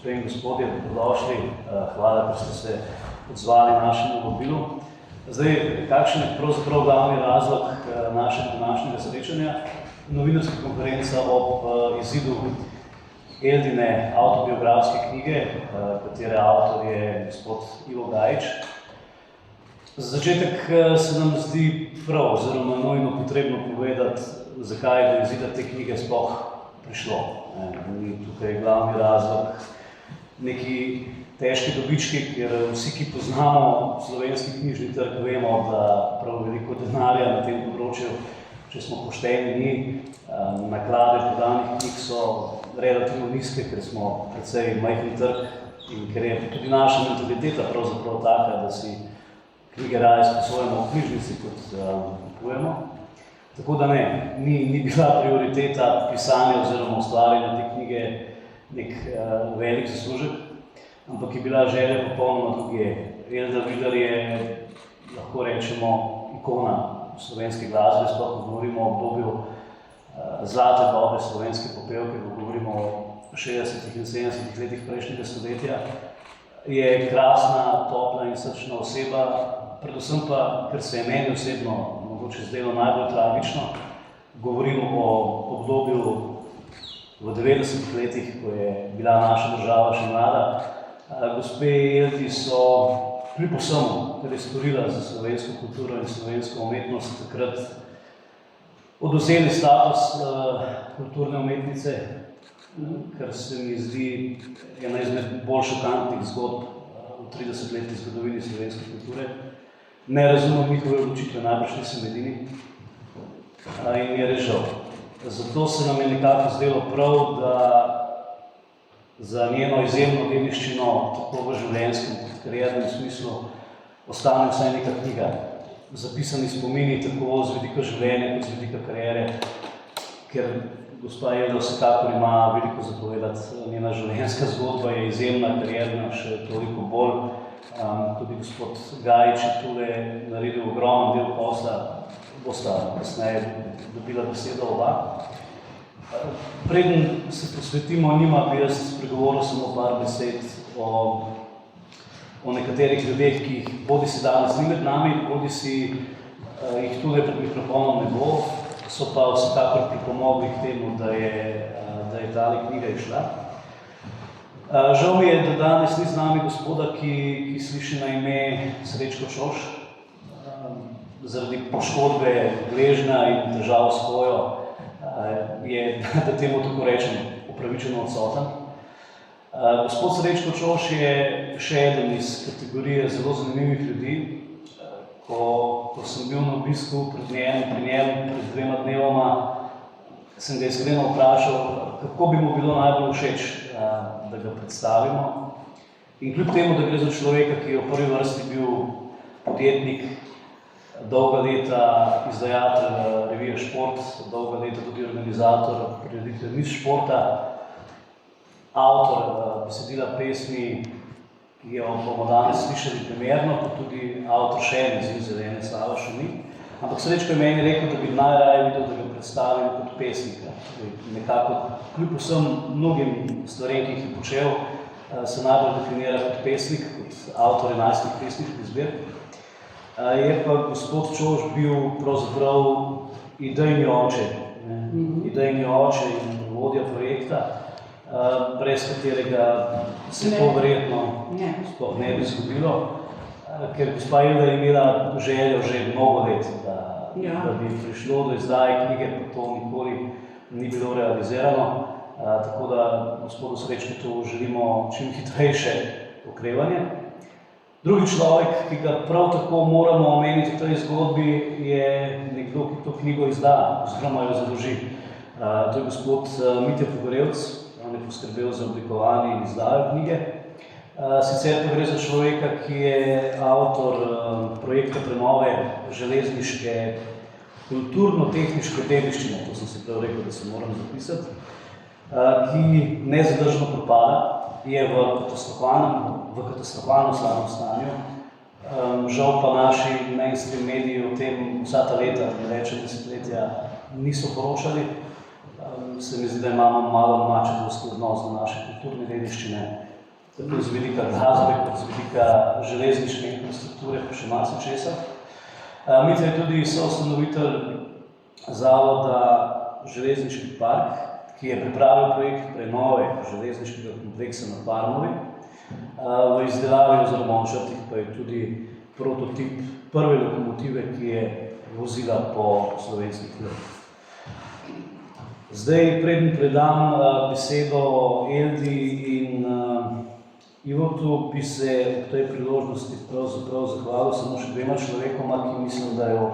Gospe in gospodje, dobrodošli. Hvala, ker ste se odzvali našemu vabilu. Zdaj, kakšen je pravzaprav glavni razlog našega današnjega srečanja? Novinarska konferenca ob izidu Eldine avtobiografske knjige, katere avtor je gospod Ivo Gajić. Za začetek se nam zdi prav oziroma nujno potrebno povedati, zakaj je do izida te knjige sploh prišlo. Ni tukaj glavni razlog neki težki dobički, ker vsi, ki poznamo slovenski knjižni trg, vemo, da prav veliko denarja na tem področju, če smo pošteni, ni. Naklade prodanih knjig so relativno nizke, ker smo precej majhen trg in ker je tudi naša mentaliteta pravzaprav taka, da si knjige raje sposojamo v knjižnici, kot kupujemo. Tako da ne, ni bila prioriteta pisanja oziroma ustvarjanja te knjige nek velik zaslužek, ampak je bila želja popolnoma drugje. Elda Viler je, lahko rečemo, ikona slovenske glasbe, sploh govorimo o obdobju zlate dobe slovenske popevke, ko govorimo o 60. in 70. letih prejšnjega stoletja. Je krasna, topla in srčna oseba, predvsem pa, ker se je meni osebno mogoče zdelo najbolj tragično, govorimo o obdobju v 90. letih, ko je bila naša država še mlada. Gospe Eldi so kljub vsemu, kar je storila za slovensko kulturo in slovensko umetnost, takrat odvzeli status kulturne umetnice, kar se mi zdi ena izmed bolj šokantnih zgodb v 30-letni zgodovini slovenske kulture. Ne razumem njihove odločitve, najbrž nisem edini in je res žal. Zato se nam je nekako zdelo prav, da za njeno izjemno dediščino, tako v življenjskem kot kariernem smislu, ostane vsaj neka knjiga. Zapisani spomini tako z vidika življenja kot z vidika kariere, ker gospa Elda vsekakor ima veliko zapovedati. Njena življenjska zgodba je izjemna, karierna še toliko bolj. Tudi gospod Gajić je tule naredil ogromen del posla, bosta kasneje dobila besedo oba. Preden se posvetimo njima, bi jaz spregovoril samo par besed o nekaterih ljudeh, ki jih bodisi danes ni med nami, bodisi jih tule pred mikrofonom ne bo, so pa vsekakor pripomogli k temu, da je tale knjiga izšla. Žal mi je, da danes ni z nami gospoda, ki sliši na ime Srečko Čož. Zaradi poškodbe gležnja in težav s hojo je, da temu tako rečem, upravičeno odsoten. Gospod Srečko Čož je še eden iz kategorije zelo zanimivih ljudi. Ko sem bil na obisku pri njem pred 2 dnevoma, sem ga iskreno vprašal, kako bi mu bilo najbolj všeč, da ga predstavimo. In kljub temu, da gre za človeka, ki je v prvi vrsti bil podjetnik, dolga leta izdajatelj revije Šport, dolga leta tudi organizator prireditve Miss športa, avtor besedila pesmi, ki jo bomo danes slišali primerno, pa tudi avtor še ene Zelene Slava Šumi. Ampak Srečko je meni rekel, da bi najraje videl, da ga predstavim kot pesnika. Nekako, kljub vsem mnogim stvarem, ki jih je počel, se najbolj definira kot pesnik, kot avtor 11 pesniških zbirk. Je pa gospod Čož bil pravzaprav idejni oče in vodja projekta, brez katerega se to verjetno sploh ne bi zgodilo, ker gospa Elda je imela željo že mnogo let, da bi prišlo do izdaje knjige, pa to nikoli ni bilo realizirano. Tako da gospodu Srečku to želimo čim hitrejše okrevanje. Drugi človek, ki ga prav tako moramo omeniti v tej zgodbi, je nekdo, ki to knjigo izda, oziroma jo zadolži. To je gospod Mitja Pogorevc, on je poskrbel za oblikovanje in izdajo knjige. Sicer pa gre za človeka, ki je avtor projekta prenove železniške kulturno-tehniške dediščine, to sem si prav rekel, da se moram zapisati, ki nezadržno propada, je v katastrofalno slabem stanju. Žal pa naši mainstream mediji o tem vsa ta leta, ne rečem desetletja, niso poročali. Se mi zdi, da imamo malo mačehovski odnos do naše kulturne dediščine tako z vidika glasbe, kot z vidika železniške infrastrukture, pa še marsičesa. Mitja je tudi soustanovitelj zavoda Železniški park, ki je pripravil projekt prenove železniškega kompleksa na Parmovi. V izdelavi oziroma načrtih pa je tudi prototip prve lokomotive, ki je vozila po slovenskih tleh. Zdaj, preden predam besedo Eldi in Ivotu, bi se v tej priložnosti pravzaprav zahvalil samo še dvema človekoma, ki mislim, da jo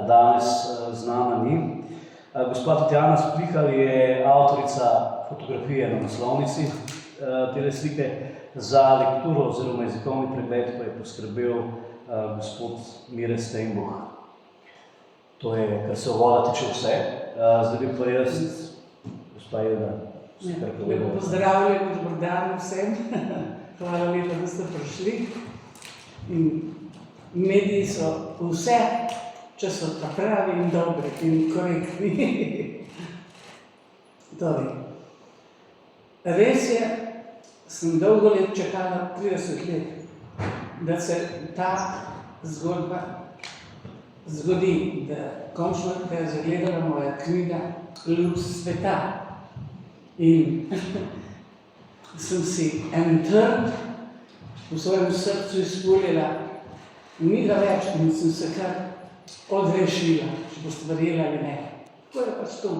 danes z nama ni. Gospa Tatjana Splihal je avtorica fotografije na naslovnici tele slike, za lekturo oziroma jezikovni pregled pa je poskrbel gospod Mire Steinbuch. To je, kar se uvoda tiče vse. Zdaj bi pa jaz, gospa Elda, vse kar povedal. Lepo pozdravljen, dober dan vsem. Hvala lepa, da ste prišli. In mediji so vse, če so ta pravi in dobri in korektni. Torej, res je, sem dolgo let čakala, 30 let, da se ta zgodba zgodi, da končno da je zagledala moja knjiga Luč sveta. In sem si en trd v svojem srcu izpulila, ni ga več in sem se kar odrešila, če boste verjeli ali ne. To je pač to.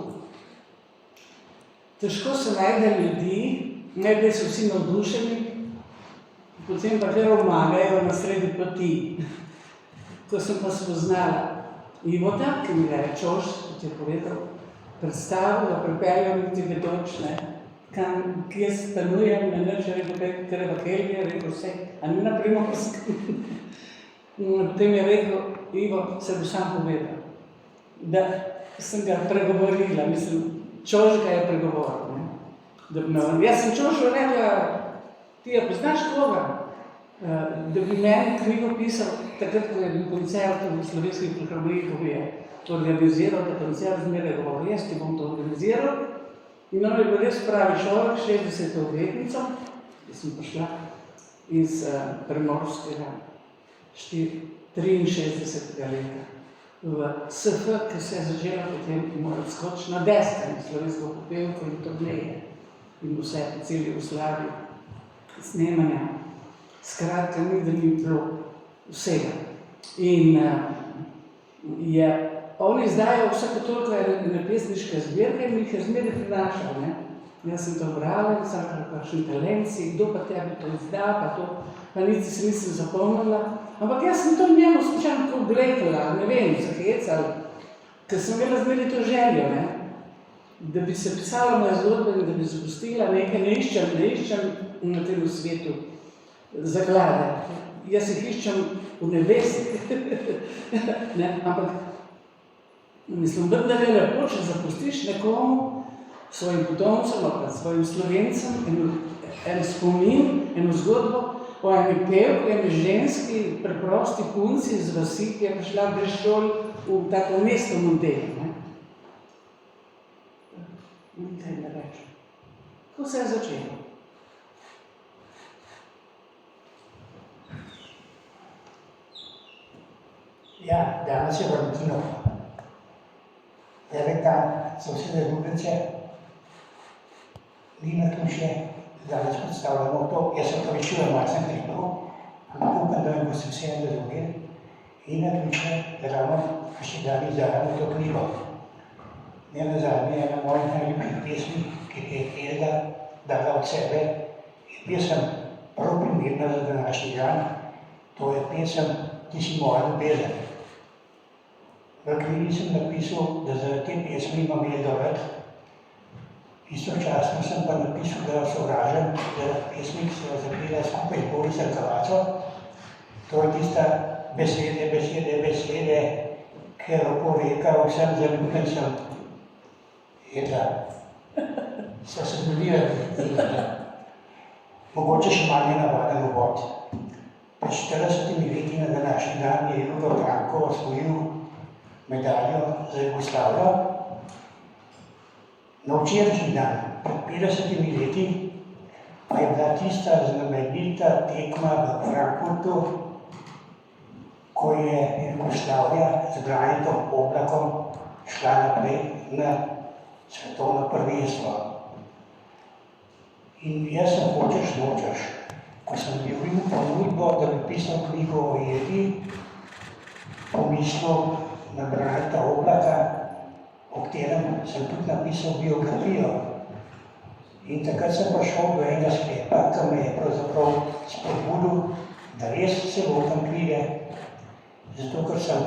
Težko se najde ljudi, najprej so vsi navdušeni, potem pa kar omagajo na sredi poti. Ko sem pa spoznala Ivota, ki mi ga je Čož, kot je povedal, predstavil, da pripeljal niti vedoč, kje stanujem, ne nič, rekel, treba Kelvija, rekel vse, a ni na Primorskem. Potem je rekel, Ivo, se bo sam povedal, da sem ga pregovorila, mislim, Čož ga je pregovoril. Jaz sem Čožu rekla, ti jo poznaš koga? Da bi meni knjigo pisal, takrat, ko je bil koncert v Slovenskih filharmonijih, ko je organiziral, da koncert zmeraj govoril, jaz ti bom to organiziral. In on je bil res pravi človek, 60. obletnico, ki sem prišla iz Primorskega 63. leta v SF, ki se je začela potem morat skoči na deskanje slovensko popevko in turneje in vse po celi Jugoslaviji, snemanja. Skratka, ni, da ni bilo vsega. In on izdajo vsako toliko ene pesniške zbirke in jih je zmeraj prinašal. Jaz sem to brala in sem kakšni talenci, kdo pa tebi to izda, pa to, pa niti se nisem zapomnila. Ampak jaz sem to njemu slučajno tako gledala, ne vem, zahecala, ker sem imela zmeraj to željo, da bi se pisala moja zgodba in da bi zapustila nekaj, ne iščem na tem svetu zaklade. Jaz jih iščem v nebesih. Ampak, mislim, da je lepo, če zapustiš nekomu, svojim potomcem, ali svojim Slovencem, en spomin, eno zgodbo o eni pevki, eni ženski, preprosti punci iz vasi, ki je prišla brez šol v tako mesto Mondej. Nekaj ne rečem. Kako se je začelo? Ja, danes je Valentinov. Velik dan za vse ljubljence. Lina tu še, danes predstavljamo to. Jaz se opravičujem, malo sem hripal, ampak upam, da mi boste vse razumeli. Lina tu še, ravno še dan izdajamo to knjigo. Ne nazadnje je ena mojih najljubših pesmi, ki je Elda dala od sebe. Pesem prav primerna za današnji dan, to je pesem Ti si moja ljubezen. V knjigi sem napisal, da za te pesmi imam Eldo rad. Istočasno sem pa napisal, da jo sovražim, da pesmi, ki so jo zapela skupaj z Borisem Kavaco. To je tista besede, ker oporeka vsem zaljubljencem. Elda, so se zgodili. Mogoče še malo nenavaden uvod. Pred 40 leti na današnji dan je Rudolf Franko osvojil medaljo za Jugoslavijo. Na včerajšnji dan, pred 50 leti, pa je bila tista znamenita tekma v Frankfurtu, ko je Jugoslavija z Branetom Oblakom šla naprej na svetovno prvenstvo. In jaz sem hočeš nočeš, ko sem dobil ponudbo, da bi pisal knjigo o jedi, pomislil na Braneta Oblaka, o katerem sem tudi napisal biografijo. In takrat sem prišel do enega sklepa, ki me je pravzaprav spodbudil, da res se lotim knjige, zato ker sem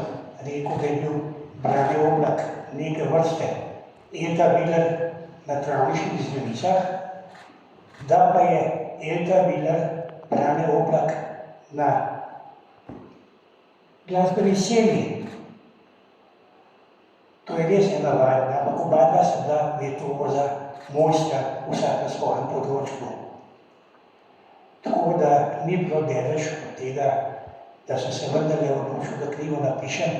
rekel, da je bil Brane Oblak neke vrste Elta Viler na travniških izvenicah, da pa je Elta Viler Brane Oblak na glasbeni sceni. To je res ena valjda, ampak oba dva sta bila virtuoza, mojstra, vsak na svojem področju. Tako da ni bilo delež od tega, da sem se vendarle odločil, da knjigo napišem,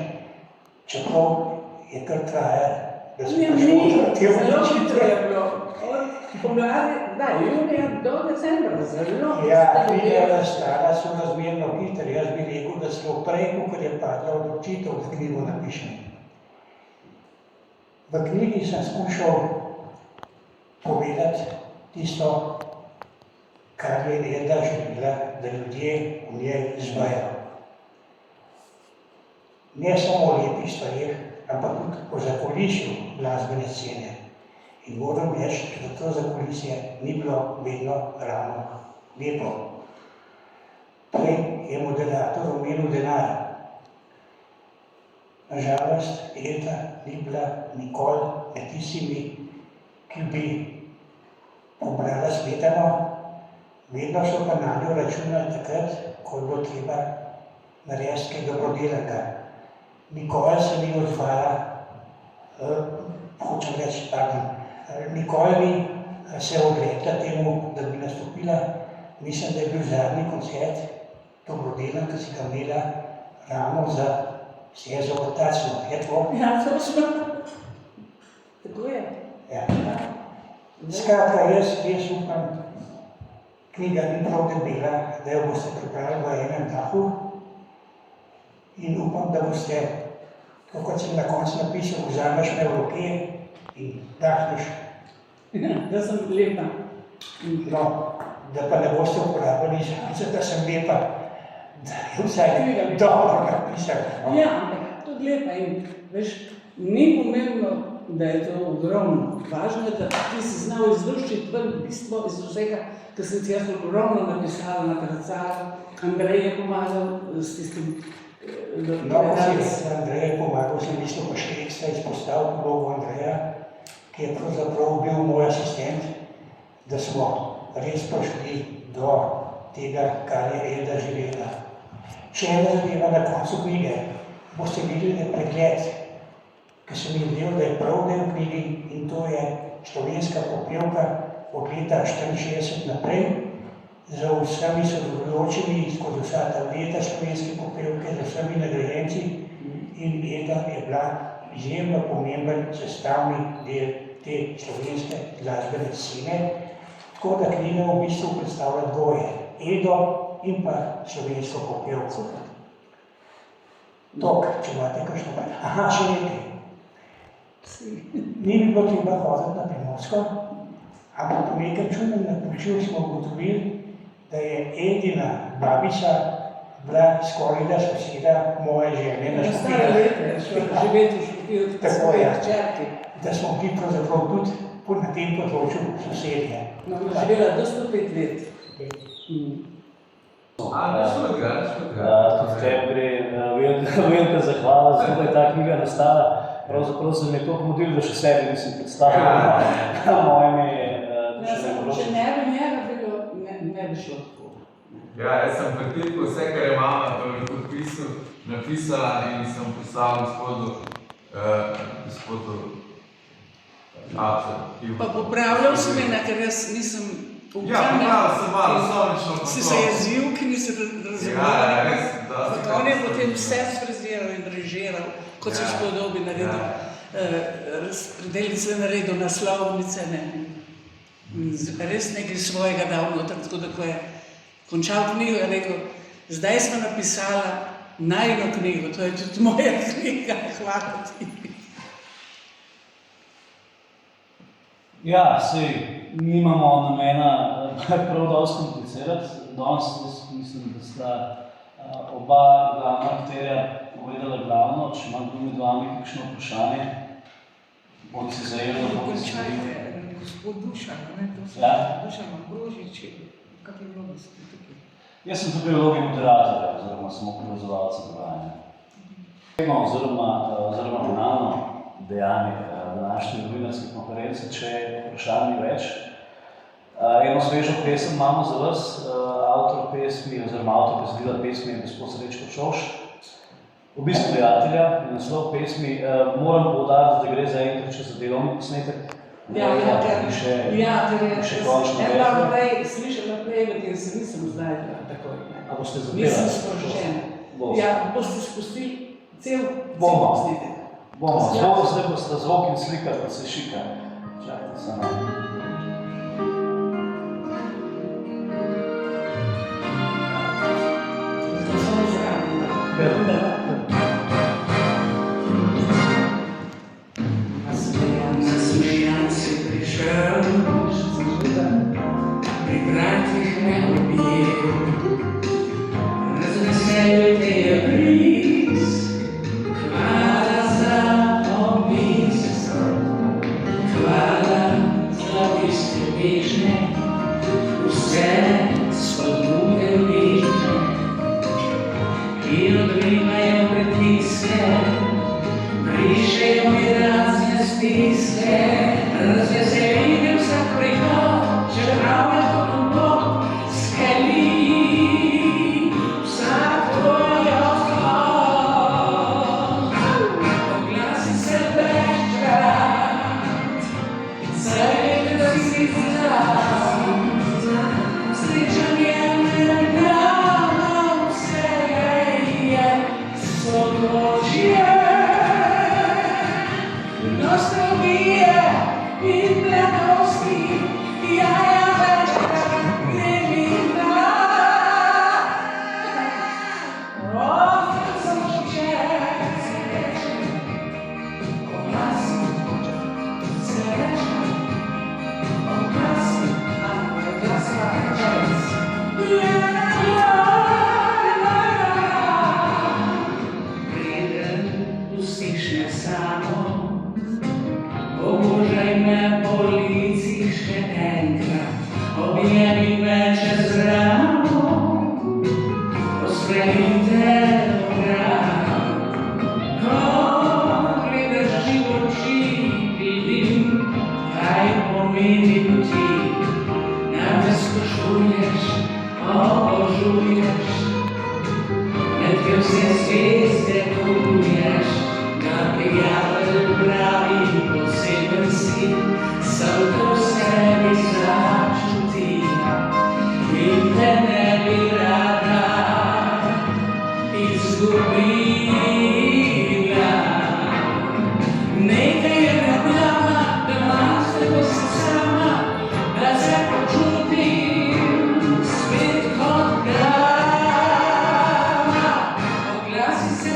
čeprav je kar traja, da sem prišel te zelo hitro je bilo. Od pomladi, junija do decembra, zelo. Ja, knjiga je stala sorazmerno hitro. Jaz bi rekel, da celo prej, ko je padla odločitev, da knjigo napišem. V knjigi sem skušal povedati tisto, kar je Elda želela, da ljudje v njej izvajajo. Ne samo o lepih stvareh, ampak tudi o zakulisju glasbene scene. In moram reči, da to zakulisje ni bilo vedno ravno lepo. Prej je moderator omenil denar. Nažalost, Elda ni bila nikoli med tistimi, ki bi pobrala smetano. Vedno so pa nanjo računali takrat, ko je bilo treba narediti kaj dobrodelnega. Nikoli se ni odzvala, hočem reči, nikoli ni se odrekla temu, da bi nastopila. Mislim, da je bil zadnji koncert dobrodeln, ki si ga imela ravno za Sezo Vrtacno. Je to? Ja, to smo. Tako je. Ja. Skratka, jaz upam, knjiga ni prav debela, da jo boste pripravili v enem dahu. In upam, da boste, tako kot sem na koncu napisal, vzameš me v roke in dahneš. Da sem lepa. No, da pa ne boste uporabili izraza, da sem lepa, da je vsaj dobro napisan. No? Ja, ampak tudi lepa in veš, ni pomembno, da je to ogromno. Važno je, da ti si znal izvršiti ven bistvo iz vsega, ker sem ti jaz ogromno napisala na Krcaru. Andrej je pomagal s tistim No, ko si Andrej je pomagal, sem mislil pa še ekstra izpostavil vlogo Andreja, ki je pravzaprav bil moj asistent, da smo res prišli do tega, kar je Elda želela. Še ena zadeva na koncu knjige. Boste videli pregled, ki sem jim del, da je prav del knjigi, in to je slovenska popevka od leta 1964 naprej, z vsemi sodelujočimi skozi vsa ta leta slovenske popevke, z vsemi nagrajenci, in Elda je bila izjemno pomemben sestavni del te slovenske glasbene scene, tako da knjiga v bistvu predstavlja dvoje, Eldo in pa slovensko popevko. Tok, če imate kakšno pa. Aha, še nekaj. Ni bi bilo treba hoditi na Primorsko, ampak po nekem čudnem naključju smo ugotovili, da je Eldina babica bila skorajda soseda moje žene na Škofiji. Stara leta je šla živeti v Škofiji od svoje hčerke. Da smo bili pravzaprav tudi na tem področju sosedje. No, živela do 105 let. Tudi tebi velika zahvala, zato da je ta knjiga nastala. Pravzaprav se mi je to pomodilo, da še sebi nisem predstavljal mojimi duševnimi področji. Če ne bi njega bilo, ne bi šlo tako. Ja, jaz sem pretipkal vse, kar je mama v podpisu napisala in sem poslal gospodu Čapcu. Pa popravljal si me, ker jaz nisem Ja, popravljal sem malo sonično pa si se jezil, ki nisi razumel. Ja, res. Ampak on je potem vse sfriziral in režiral, kot se spodobi naredil. Razpredelnice naredil, naslovnice, ne. Res nekaj svojega dal noter, tako da ko je končal knjigo, je rekel, zdaj smo napisala najino knjigo, to je tudi moja knjiga, hvala ti. Ja, sej, nimamo namena prav dosti komplicirati. Danes mislim, da sta oba glavna akterja povedala glavno, če ima kdo med vami kakšno vprašanje, bodi se zajelo, bodi se zajelo. Gospod Dušan, to sem Dušan Ambrožič, kak je vloga ste tukaj? Jaz sem tukaj vlogi moderatorja, oziroma samo povezovalca dogajanja. Oziroma finalno dejanje današnje novinarske konference, če vprašanj več. Eno svežo pesem imamo za vas, avtor pesmi oziroma avtor besedila pesmi je gospod Srečko Čoš. Obisk prijatelja je naslov pesmi. Moram poudariti, da gre za enkrat še za delovni posnetek. Slišala prej, ker se nisem zdaj takoj. A boste zapirali? Nisem sproščena. Ja, boste spustili cel posnetek. Bomo, zdaj boste zvok in slika, pa se šika. Čakajte samo. Nasmejan si prišel, pri bratih me objel, razveselil te je bliz, hvala za obisk, hvala za tiste bežne, vse spodbude bližne, ki odrivajo pritiske, brišejo mi razne stiske, razveselim vsak prihod, čeprav je to globok, skeli vsak tvoj odhod. Oglasi se večkrat, saj da si zdrav, srečanje me nagrada vsega je sotočje. Nostalgije in mladosti, jaja večkrat kremina. Ostro sem ščer, oglasi se večkrat, oglasi, oglasa čas. Preden pustiš me samo, obožaj me po licih še enkrat, objemi me čez ramo, pospremi te obram. Ko gledaš živ oči, vidim, kaj pomenim ti. Name spoštuješ, obožuješ, med kjer vse zvezde kuješ, kar prijatelj pravi poseben si, sem to v sebi začutila in te ne bi rada izgubila. Nekaj je problema, da imaš tako se sama, da se počutim spet kot dama. Oglasi se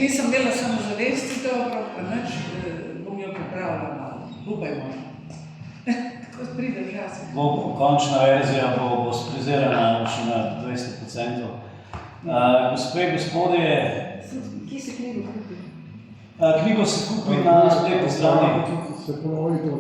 nisem imela samozavesti, dobro, pa nič, bom jo popravila malo, upajmo. Tako pride včasih. Končna verzija bo sprizirana še na 200%. Gospe in gospodje, Kje se knjigo kupi? knjigo se kupi na spletni strani. Se ponovi to